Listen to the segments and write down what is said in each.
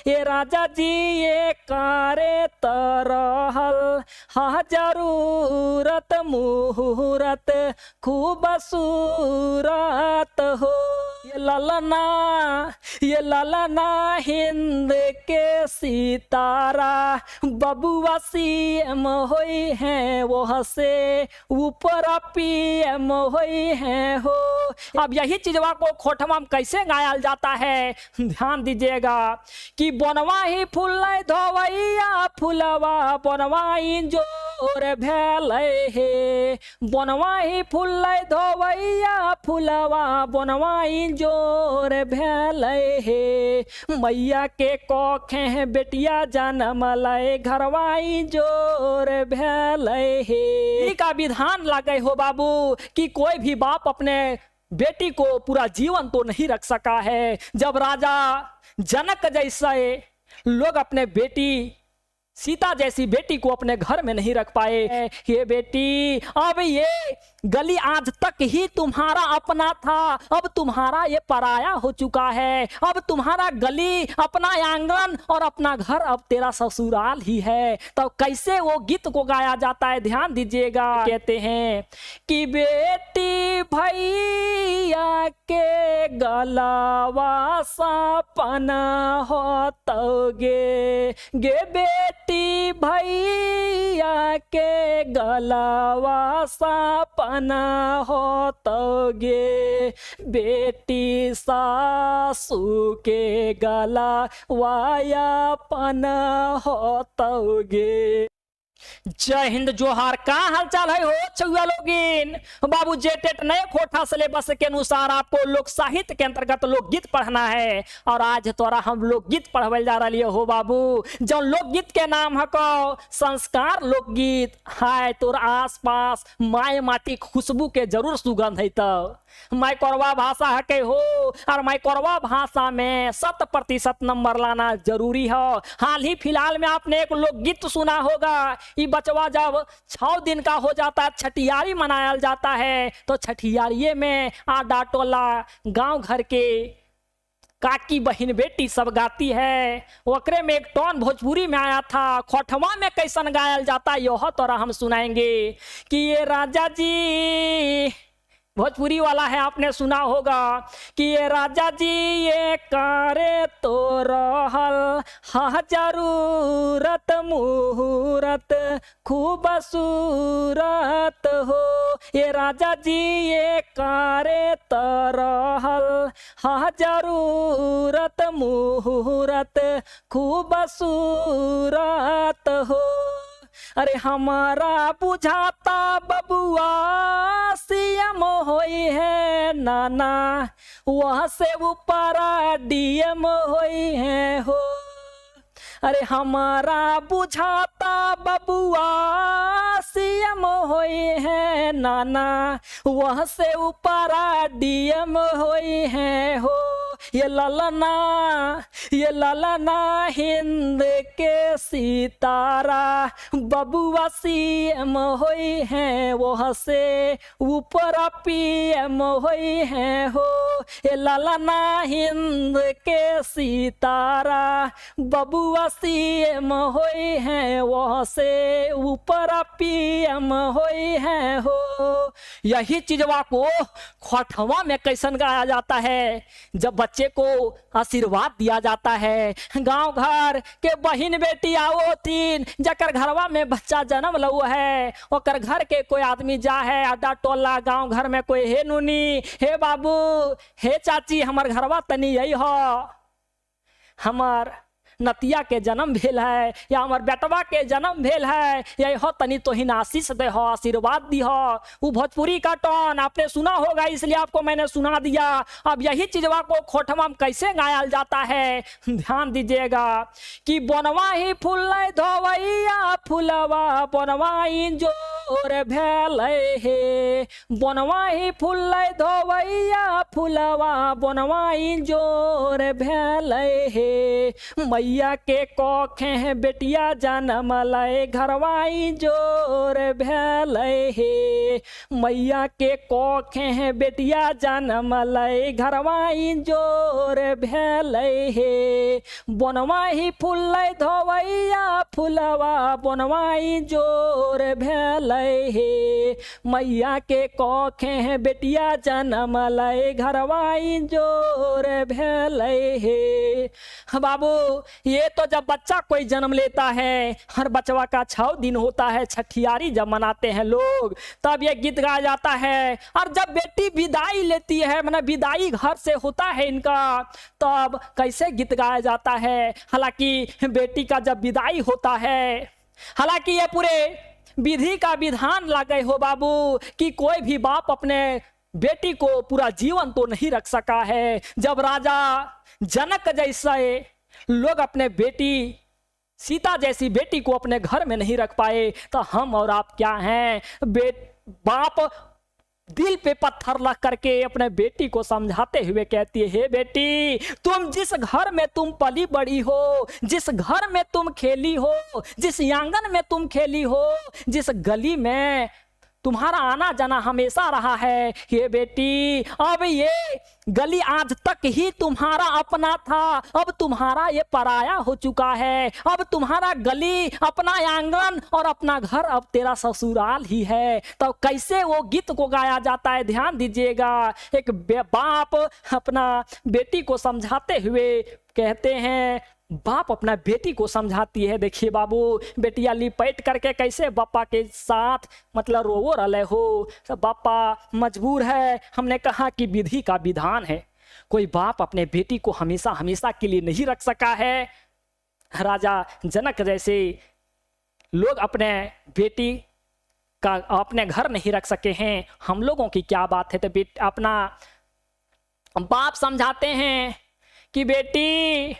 ये राजा जी ये कारे तरहल हा जरूरत मुहूर्त खूब सूरत हो। ये ललना हिंद के सितारा बबुआ सीएम होई हैं वो हसे ऊपर पीएम होई हैं हो। अब यही चीजवा को खोटवा में कैसे गायल जाता है, ध्यान दीजिएगा कि बनवा ही फूल धोवैया फुलवा बनवाई जोर भेल हे। बनवा ही फूल धोवैया फुलवा बनवाई जोर भेल हे। मैया के कोखे बेटिया जन्म लय घरवाई जोर भेल हे। का विधान लगे हो बाबू कि कोई भी बाप अपने बेटी को पूरा जीवन तो नहीं रख सका है। जब राजा जनक जैसे लोग अपने बेटी सीता जैसी बेटी को अपने घर में नहीं रख पाए। ये बेटी अब ये गली आज तक ही तुम्हारा अपना था, अब तुम्हारा ये पराया हो चुका है। अब तुम्हारा गली अपना आंगन और अपना घर अब तेरा ससुराल ही है। तो कैसे वो गीत को गाया जाता है, ध्यान दीजिएगा। कहते हैं कि बेटी भैया के गलावा सपना होतोगे गे बेटी भैया के गलावा सपना होतोगे बेटी सासू के गला वायापना होतोगे। जय हिंद जोहार। का हालचाल है हो छुआ लोगिन। बाबू जेटेट नए खोटा सिलेबस के अनुसार आपको लोक साहित्य के अंतर्गत लोकगीत पढ़ना है और आज तोरा हम लोकगीत पढ़वे जा रही हो बाबू। जो लोकगीत के नाम है को संस्कार लोकगीत है। तोर आस पास माय माटी खुशबू के जरूर सुगंध है। तो मैं कोरवा भाषा है के हो और मैं कोरवा भाषा में 100% नंबर लाना जरूरी है। हाल ही फिलहाल में आपने एक लोकगीत सुना होगा। ये बचवा जब 6 दिन का हो जाता है छठियारी मनाया जाता है। तो छठियारी में आडा टोला गांव घर के काकी बहन बेटी सब गाती है। ओकरे में एक टोन भोजपुरी में आया था। खोटवा में कैसन गायल जाता है यह तोरा हम सुनाएंगे कि ये राजा जी भोजपुरी वाला है, आपने सुना होगा कि ये राजा जी ये कारे तो रहल हा जरूरत मुहूर्त खूब सूरत हो। ये राजा जी ये कारे तो रहल हा जरूरत मुहूर्त खूब सूरत हो। अरे हमारा बुझाता बबुआ सीएम होई है नाना वह से ऊपर डीएम होई है हो। अरे हमारा बुझाता बबुआ सीएम होई है नाना वह से ऊपर डीएम होई है हो। ये ललना हिंद के सितारा बबुआ सीएम होई हैं वो हसे ऊपर पीएम होई हैं हो। ये ललना हिंद के सितारा बबुआ सीएम होई हैं वो हसे ऊपर पीएम होई हैं हो। यही चीजवा को खोटवा में कैसन गाया जाता है जब बच्चे को आशीर्वाद दिया जाता है। गांव घर के बहन बेटी आओ तीन जकर घरवा में बच्चा जन्म लो है ओकर घर के कोई आदमी जा है आडा टोला गांव घर में कोई हे नुनी हे बाबू हे चाची हमर घरवा तनी यही हो हमार नतिया के जन्म भेल है या हमार बेटवा के जन्म भेल है यही हो तनी तो ही आशीष दे हो आशीर्वाद दी हो। वो भोजपुरी का टोन आपने सुना होगा इसलिए आपको मैंने सुना दिया। अब यही चीजवा को खोटवा में कैसे गायल जाता है ध्यान दीजिएगा कि बनवा ही फूल धोवैया फुलवा बनवाई जो जोर भेलै हे। बनवाही फूलै धोवैया फुलवा बनवाही जोर भेलै हे। मैया के कोखे बेटिया जनमलै घरवाई जोर भेलै हे। मैया के कोखे बेटिया जनमलै घरवाई जोर भेलै हे। बनवाही फूलै धोवैया फुलवा बनवाई जोर भेलै हे। मैया के कोखे बेटिया जनमलै घरवाई जोर भेलै हे। बाबू ये तो जब बच्चा कोई जन्म लेता है, हर बचवा का 6 दिन होता है, छठियारी जब मनाते हैं लोग, तब ये गीत गाया जाता है। और जब बेटी विदाई लेती है, मतलब विदाई घर से होता है इनका, तब कैसे गीत गाया जाता है। हालांकि बेटी का जब विदाई होता है, हालांकि ये पूरे विधि का विधान लगे हो बाबू कि कोई भी बाप अपने बेटी को पूरा जीवन तो नहीं रख सका है। जब राजा जनक जैसे लोग अपने बेटी सीता जैसी बेटी को अपने घर में नहीं रख पाए, तो हम और आप क्या हैं। बाप दिल पे पत्थर रख करके अपने बेटी को समझाते हुए कहती है, हे बेटी, तुम जिस घर में तुम पली बड़ी हो, जिस घर में तुम खेली हो, जिस आंगन में तुम खेली हो, जिस गली में तुम्हारा आना जाना हमेशा रहा है, ये बेटी अब ये गली आज तक ही तुम्हारा अपना था, अब तुम्हारा ये पराया हो चुका है। अब तुम्हारा गली, अपना आंगन और अपना घर अब तेरा ससुराल ही है। तो कैसे वो गीत को गाया जाता है, ध्यान दीजिएगा। एक बाप अपना बेटी को समझाते हुए कहते हैं, बाप अपना बेटी को समझाती है। देखिए बाबू, बेटिया लिपट करके कैसे बापा के साथ मतलब रोवो रले हो। बापा मजबूर है। हमने कहा कि विधि का विधान है, कोई बाप अपने बेटी को हमेशा हमेशा के लिए नहीं रख सका है। राजा जनक जैसे लोग अपने बेटी का अपने घर नहीं रख सके हैं, हम लोगों की क्या बात है। तो अपना बाप समझाते हैं कि बेटी,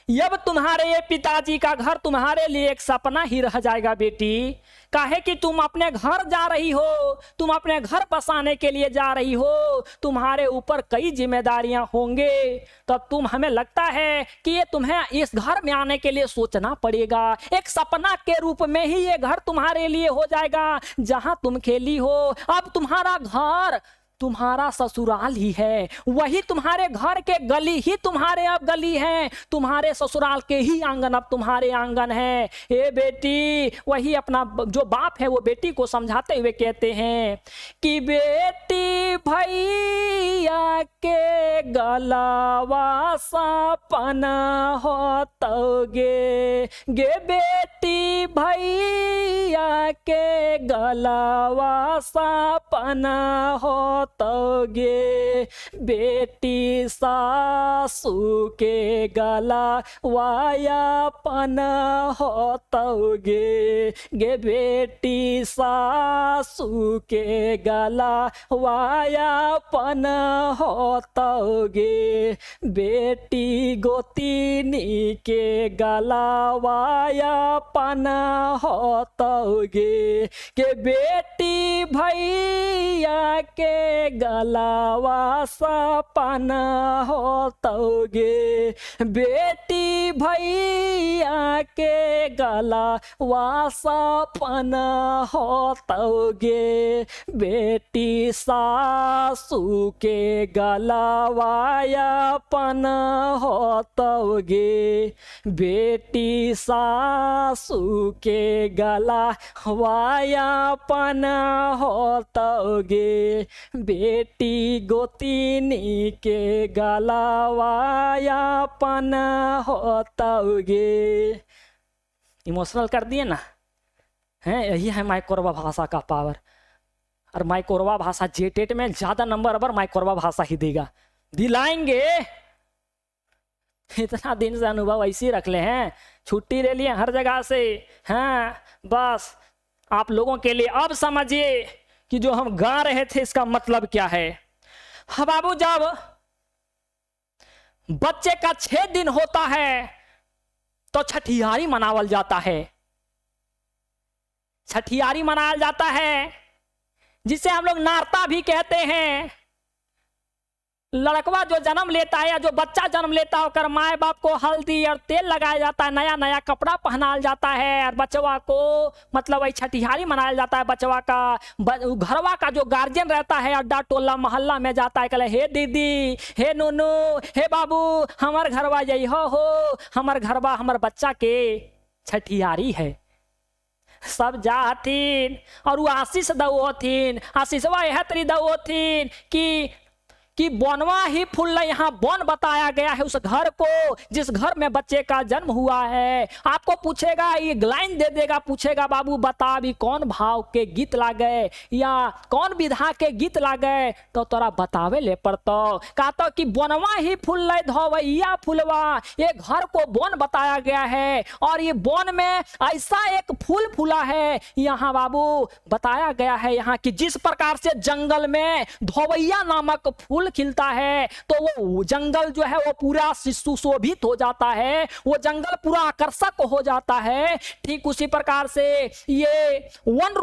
अब तुम्हारे ये पिताजी का घर तुम्हारे लिए एक सपना ही रह जाएगा बेटी। काहे कि तुम अपने घर जा रही हो, तुम अपने घर बसाने के लिए जा रही हो, तुम्हारे ऊपर कई जिम्मेदारियां होंगे। तब हमें लगता है कि ये तुम्हें इस घर में आने के लिए सोचना पड़ेगा। एक सपना के रूप में ही ये घर तुम्हारे लिए हो जाएगा जहां तुम खेली हो। अब तुम्हारा घर तुम्हारा ससुराल ही है, वही तुम्हारे घर के गली ही तुम्हारे अब गली है, तुम्हारे ससुराल के ही आंगन अब तुम्हारे आंगन है। ए बेटी, वही अपना जो बाप है वो बेटी को समझाते हुए कहते हैं कि बेटी भैया के गलावा सपना होतोगे, गे बेटी भैया के गलावा सपना हो तोगे, बेटी सासू के गला वायापन होतोगे, गे बेटी सासू के गला वायापन होतोगे, बेटी गोतिनी के गला वायापन होतोगे, के बेटी भैया के गलावा सपन होतोगे, बेटी भैया के गलावा सपन होतोगे, बेटी सासू के गलावायापन होतोगे, बेटी सासू के गलावायापन होतोगे, बेटी गोतिनी के गलावायापन होतोगे। इमोशनल कर दिए ना, हैं? यही है माइकोरवा भाषा का पावर। और माइकोरवा भाषा जेटेट में ज्यादा नंबर अबर माइकोरवा भाषा ही देगा, दिलाएंगे। इतना दिन से अनुभव ऐसे रख ले हैं, छुट्टी ले लिए हर जगह से। हाँ, बस आप लोगों के लिए अब समझिए कि जो हम गा रहे थे इसका मतलब क्या है। हाँ बाबू, जब बच्चे का 6 दिन होता है तो छठियारी मनावल जाता है। छठियारी मनाया जाता है, जिसे हम लोग नारता भी कहते हैं। लड़कवा जो जन्म लेता है या जो बच्चा जन्म लेता है, होकर माए बाप को हल्दी और तेल लगाया जाता है, नया नया कपड़ा पहनाया जाता है, और बचवा को मतलब वही छठिहारी मनाया जाता है। बचवा का घरवा का जो गार्जियन रहता है, अड्डा टोला मोहल्ला में जाता है, कहले हे दीदी, हे नूनू, हे बाबू, हमार घरवा यही हो, हमार घरवा हमार बच्चा के छठिहारी है। सब जातीन और वो आशीष दउथिन, आशीषवा यह तरी दउथिन कि बनवा ही फूल यहाँ बन बताया गया है उस घर को जिस घर में बच्चे का जन्म हुआ है। आपको पूछेगा, ये लाइन दे देगा, पूछेगा बाबू बता भी कौन भाव के गीत लागे या कौन विधा के गीत लागे, तो तोरा बतावे ले पड़तो। कहता कि बनवा ही फूल धोवैया फूलवा, ये घर को बन बताया गया है और ये बन में ऐसा एक फूल फूला है यहाँ बाबू बताया गया है यहाँ की जिस प्रकार से जंगल में धोवैया नामक फूल खिलता है तो वो जंगल जो है वो पूरा सुशोभित हो जाता है, वो जंगल पूरा आकर्षक हो जाता है। ठीक उसी प्रकार से ये 1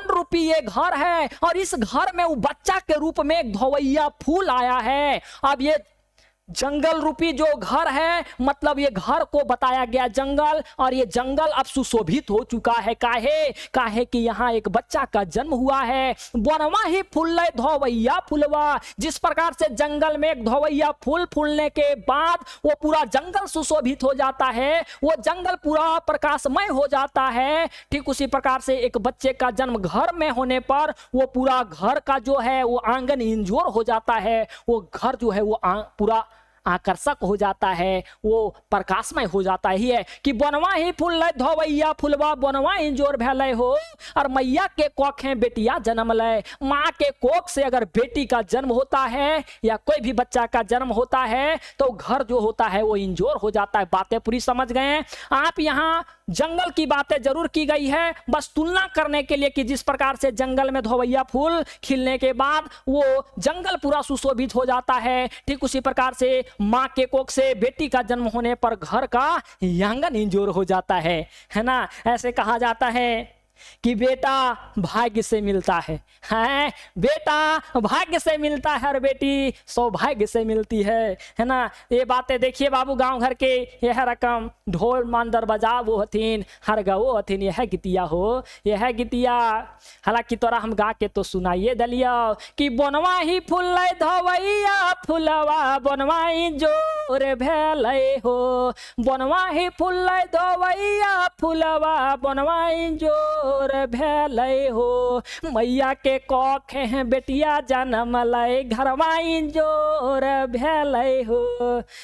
रुपी ये घर है और इस घर में वो बच्चा के रूप में एक धोवैया फूल आया है। अब ये जंगल रूपी जो घर है मतलब ये घर को बताया गया जंगल, और ये जंगल अब सुशोभित हो चुका है। काहे कि यहाँ एक बच्चा का जन्म हुआ है। बनवा ही फूल धोवैया फूलवा, जिस प्रकार से जंगल में एक धोवैया फूल फूलने के बाद वो पूरा जंगल सुशोभित हो जाता है, वो जंगल पूरा प्रकाशमय हो जाता है। ठीक उसी प्रकार से एक बच्चे का जन्म घर में होने पर वो पूरा घर का जो है वो आंगन इंजोर हो जाता है, वो घर जो है वो पूरा आकर्षक हो जाता है, वो प्रकाशमय हो जाता ही है। कि बनवा ही फूल धोवैया फूलवा, बनवा इंजोर भैले हो और मैया के कोख है बेटिया जन्म ले। माँ के कोख से अगर बेटी का जन्म होता है या कोई भी बच्चा का जन्म होता है तो घर जो होता है वो इंजोर हो जाता है। बातें पूरी समझ गए आप? यहाँ जंगल की बातें जरूर की गई है बस तुलना करने के लिए कि जिस प्रकार से जंगल में धोवैया फूल खिलने के बाद वो जंगल पूरा सुशोभित हो जाता है, ठीक उसी प्रकार से माँ के कोख से बेटी का जन्म होने पर घर का आंगन इंजोर हो जाता है ना। ऐसे कहा जाता है कि बेटा भाग्य से मिलता है, बेटा भाग्य से मिलता है और बेटी सौभाग्य से मिलती है ना। ये बातें देखिए बाबू गांव घर के यह रकम ढोल मांदर बजा वो हथिन हर गो हथिन, यह गीतिया हो यह गीतिया। हालांकि तोरा हम गा के तो सुनाइए दलिया कि बनवा ही फूल धोवैया फूलवा, बनवा ही जोर भेलै हो, बनवा ही फूल धोवैया फूलवा, बनवा ही जोर भेलै हो। मैया के कोख है बेटिया जन्म लै, घरवा इंजोर भेलै हो,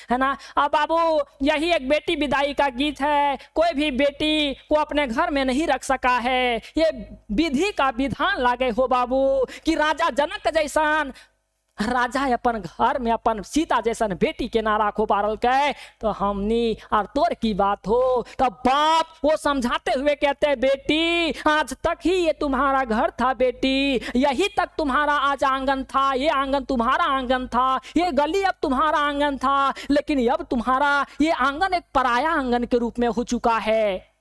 है ना। अब बाबू यही एक बेटी विदाई का गीत है। कोई भी बेटी को अपने घर में नहीं रख सका है, ये विधि का विधान लागे हो बाबू कि राजा जनक जैसान राजा अपन घर में अपन सीता जैसन बेटी के ना राखो पारल के तो हमनी और तोर की बात हो। तब बाप वो समझाते हुए कहते बेटी आज तक ही ये तुम्हारा घर था बेटी, यही तक तुम्हारा आज आंगन था, ये आंगन तुम्हारा आंगन था, ये गली अब तुम्हारा आंगन था, लेकिन अब तुम्हारा ये आंगन एक पराया आंगन के रूप में हो चुका है।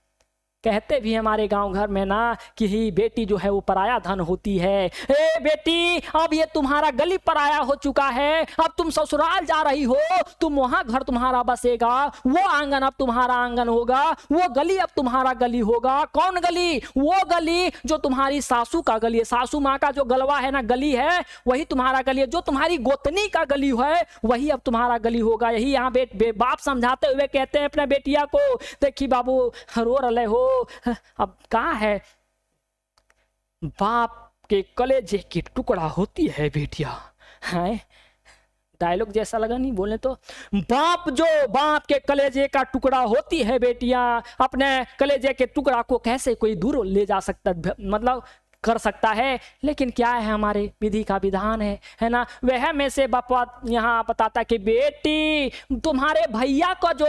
कहते भी हमारे गांव घर में ना कि ही बेटी जो है वो पराया धन होती है। ए बेटी अब ये तुम्हारा गली पराया हो चुका है, अब तुम ससुराल जा रही हो, तुम वहां घर तुम्हारा बसेगा, वो आंगन अब तुम्हारा आंगन होगा, वो गली अब तुम्हारा गली होगा। कौन गली? वो गली जो तुम्हारी सासू का गली है, सासू माँ का जो गलवा है ना गली है वही तुम्हारा गली है, जो तुम्हारी गोतनी का गली है वही अब तुम्हारा गली होगा। यही यहाँ बाप समझाते हुए कहते हैं अपने बेटिया को, देखी बाबू रो रहे हो, अब कहा है बाप के कलेजे की टुकड़ा होती है बेटिया, है डायलॉग जैसा लगा नहीं बोले तो। बाप के कलेजे का टुकड़ा होती है बेटियां, अपने कलेजे के टुकड़ा को कैसे कोई दूर ले जा सकता, मतलब कर सकता है, लेकिन क्या है हमारे विधि का विधान है ना। वह में से बापा यहाँ बताता कि बेटी तुम्हारे भैया का जो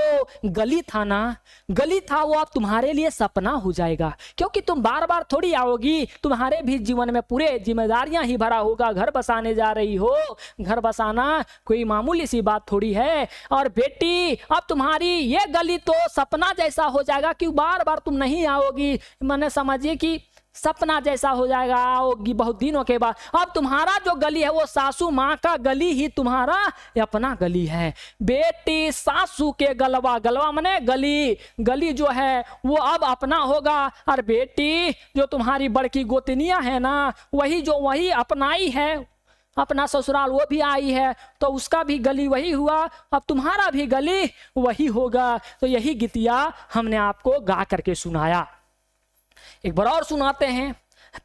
गली था ना, गली था वो अब तुम्हारे लिए सपना हो जाएगा, क्योंकि तुम बार बार थोड़ी आओगी, तुम्हारे भी जीवन में पूरे जिम्मेदारियां ही भरा होगा। घर बसाने जा रही हो, घर बसाना कोई मामूली सी बात थोड़ी है। और बेटी अब तुम्हारी ये गली तो सपना जैसा हो जाएगा कि बार बार तुम नहीं आओगी, मैंने समझिए कि सपना जैसा हो जाएगा, आओगी बहुत दिनों के बाद। अब तुम्हारा जो गली है वो सासू माँ का गली ही तुम्हारा अपना गली है। बेटी सासू के गलवा, गलवा मने गली, गली जो है वो अब अपना होगा। और बेटी जो तुम्हारी बड़की गोतनियां है ना, वही जो वही अपनाई है, अपना ससुराल वो भी आई है, तो उसका भी गली वही हुआ, अब तुम्हारा भी गली वही होगा। तो यही गीतिया हमने आपको गा करके सुनाया। एक बार और सुनाते हैं।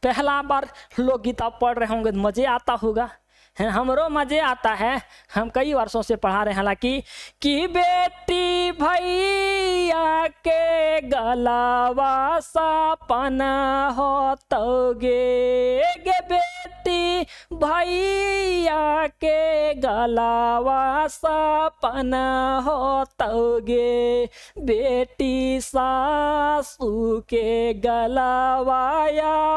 पहला बार लोग गीता पढ़ रहे होंगे, मजे आता होगा, हमरो मजे आता है, हम कई वर्षों से पढ़ा रहे हैं। हालांकि कि बेटी भैया के गलावा सपना होतोगे, गे बेटी भैया के गलावा सपना होतोगे, बेटी सासू के गलावा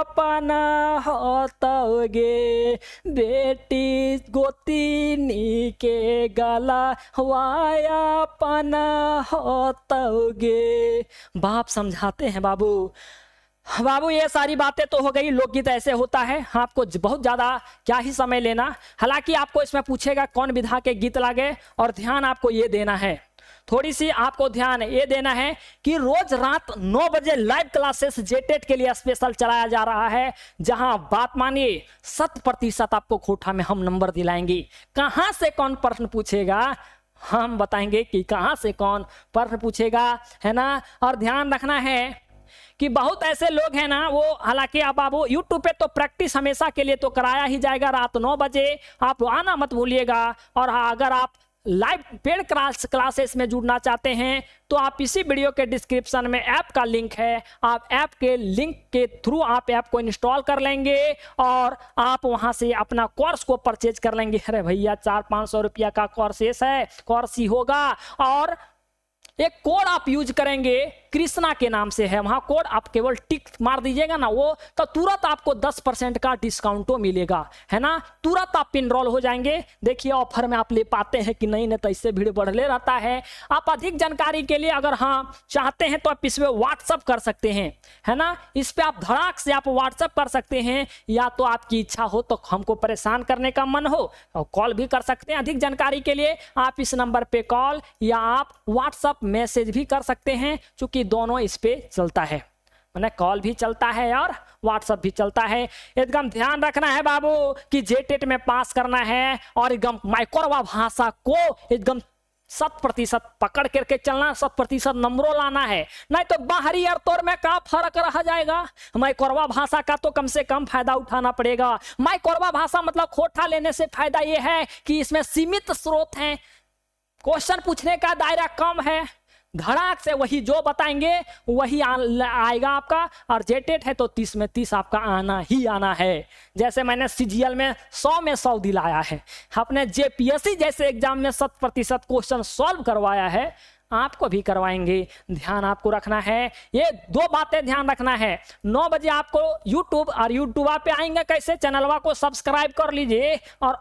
अपना होतोगे, बेटी गोतिनी के गला हवाया पना होतोगे। बाप समझाते हैं, बाबू ये सारी बातें तो हो गई, लोकगीत ऐसे होता है, आपको बहुत ज़्यादा क्या ही समय लेना। हालांकि आपको इसमें पूछेगा कौन विधा के गीत लागे, और ध्यान आपको ये देना है, थोड़ी सी आपको ध्यान ये देना है कि रोज रात 9 बजे लाइव क्लासेस जेटेट के लिए स्पेशल चलाया जा रहा है, जहां बात मानिए 100% आपको कोठा में हम नंबर दिलाएंगे। कहां से कौन प्रश्न पूछेगा हम बताएंगे कि कहां से कौन प्रश्न पूछेगा, है ना। और ध्यान रखना है कि बहुत ऐसे लोग हैं ना, वो हालांकि आप बाबू यूट्यूब पे तो प्रैक्टिस हमेशा के लिए तो कराया ही जाएगा, रात 9 बजे आप आना मत भूलिएगा। और अगर आप लाइव पेड क्लासेस में जुड़ना चाहते हैं तो आप इसी वीडियो के डिस्क्रिप्शन में ऐप का लिंक है, आप ऐप के लिंक के थ्रू आप ऐप को इंस्टॉल कर लेंगे और आप वहां से अपना कोर्स को परचेज कर लेंगे। अरे भैया 400-500 रुपया का कोर्सेस है, कोर्स ही होगा। और एक कोड आप यूज करेंगे, कृष्णा के नाम से है, वहां कोड आप केवल टिक मार दीजिएगा ना, वो तो तुरंत आपको 10% का डिस्काउंटो मिलेगा, है ना। तुरंत आप इनरोल हो जाएंगे। देखिए ऑफर में आप ले पाते हैं कि नहीं, तो इससे भीड़ बढ़ले रहता है। आप अधिक जानकारी के लिए अगर हाँ चाहते हैं तो आप इसमें व्हाट्सअप कर सकते हैं, है ना। इस पे आप धड़ाक से आप व्हाट्सअप कर सकते हैं, या तो आपकी इच्छा हो तो हमको परेशान करने का मन हो और कॉल भी कर सकते हैं। अधिक जानकारी के लिए आप इस नंबर पे कॉल या आप व्हाट्सअप मैसेज भी कर सकते हैं, क्योंकि दोनों इस पे चलता है, मैंने कॉल भी चलता है और व्हाट्सएप भी चलता है। एकदम ध्यान रखना है बाबू कि जेटेट में पास करना है और एकदम माइक्रोवा भाषा को एकदम 100% पकड़ करके चलना, 100% नंबरों लाना है, नहीं तो बाहरी अर्थ में क्या फर्क रह जाएगा। माइक्रोवा भाषा का तो कम से कम फायदा उठाना पड़ेगा। माइक्रोवा भाषा मतलब खोटा लेने से फायदा ये है कि इसमें सीमित स्रोत हैं, क्वेश्चन पूछने का दायरा कम है, धड़ाक से वही जो बताएंगे वही आएगा आपका। और जेटेट है तो 30 में 30 आपका आना ही आना है। जैसे मैंने सीजीएल में 100 में 100 दिलाया है, अपने जेपीएससी जैसे एग्जाम में 100% क्वेश्चन सॉल्व करवाया है, आपको भी करवाएंगे। ध्यान आपको रखना है, ये 2 बातें ध्यान रखना है। 9 बजे आपको यूट्यूब और यूट्यूब पे आएंगे कैसे, चैनलवा को सब्सक्राइब कर लीजिए और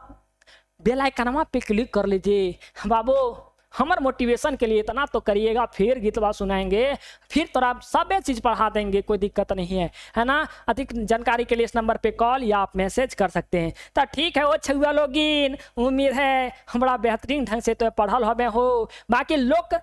बेल आइकनवा पे क्लिक कर लीजिए। बाबू हमार मोटिवेशन के लिए इतना तो करिएगा, फिर गीतवा सुनाएंगे, फिर तो आप सब चीज़ पढ़ा देंगे, कोई दिक्कत नहीं है ना। अधिक जानकारी के लिए इस नंबर पे कॉल या आप मैसेज कर सकते हैं। तो ठीक है वो छुआ लोगिन, उम्मीद है बड़ा बेहतरीन ढंग से तो पढ़ल हमें हो। बाकी लोक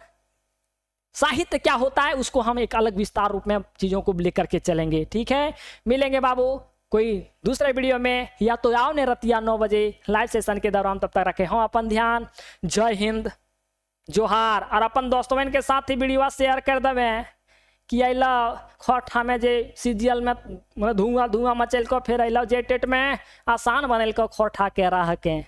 साहित्य क्या होता है उसको हम एक अलग विस्तार रूप में चीज़ों को लेकर के चलेंगे। ठीक है, मिलेंगे बाबू कोई दूसरे वीडियो में, या तो आओ ने रतिया 9 बजे लाइव सेशन के दौरान। तब तक रखे हम अपन ध्यान। जय हिंद, जोहार। और अपन दोस्तों के साथ ही वीडियो शेयर कर देवे कि अला खोठा में जे सीजीएल में धुआं मचल को, फिर अला जेटेट में आसान बनल को खोठा के रह के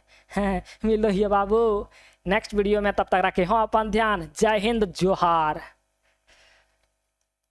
मिलो ये बाबू नेक्स्ट वीडियो में। तब तक रखे हम अपन ध्यान। जय हिंद, जोहार।